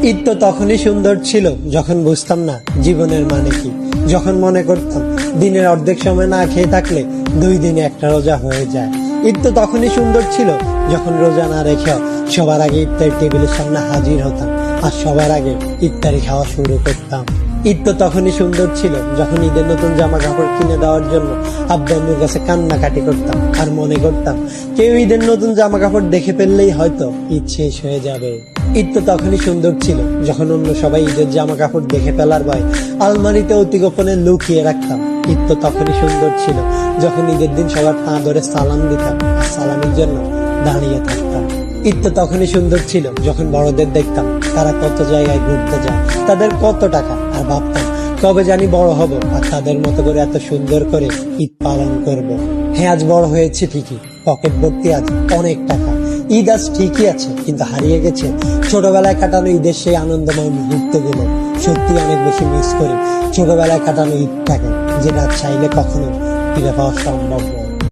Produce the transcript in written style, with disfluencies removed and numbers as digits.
ঈদ তো তখনই সুন্দর ছিল যখন বুঝতাম না জীবনের মানে কি, যখন মনে করতাম দিনের অর্ধেক সময় না খেয়ে থাকলে 2 দিনে একটা রোজা হয়ে যায়। ঈদ তো তখনই সুন্দর ছিল যখন রোজা না রেখেও সবার আগে ইফতারি টেবিলের সামনে হাজির হতাম আর সবার আগে ইফতারি খাওয়া শুরু করতাম। ঈদ তো তখনই সুন্দর ছিল যখন ঈদের নতুন জামা কাপড় কিনে দেওয়ার জন্য আব্বু আম্মুর কাছে কান্নাকাটি করতাম আর মনে করতাম কেউ ঈদের নতুন জামা কাপড় দেখে ফেললেই হয়তো ঈদ শেষ হয়ে যাবে। ঈদ তো তখনই সুন্দর ছিল যখন অন্য সবাই ঈদের জামা কাপড় দেখে ফেলার ভয় আলমারিতে অতি গোপনে লুকিয়ে রাখতাম। ঈদ তো তখনই সুন্দর ছিল যখন ঈদের দিন সবার পা ধরে সালাম দিতাম আর সালামের জন্য দাঁড়িয়ে থাকতাম। ঈদ তো তখনই সুন্দর ছিল যখন বড়দের দেখতাম তারা কত জায়গায় ঘুরতে যায়, তাদের কত টাকা, আর ভাবতাম কবে জানি বড় হব আর তাদের মতো করে এত সুন্দর করে ঈদ পালন করব। হ্যাঁ, আজ বড় হয়েছে ঠিকই, পকেট ভর্তি আজ অনেক টাকা। ঈদ আজ ঠিকই আছে, কিন্তু হারিয়ে গেছে ছোটবেলায় কাটানো ঈদের সেই আনন্দময় মুহূর্তগুলো। সত্যি অনেক বেশি মিস করি ছোটবেলায় কাটানো ঈদটাকে, যেটা চাইলে কখনো ফিরে পাওয়া সম্ভব নয়।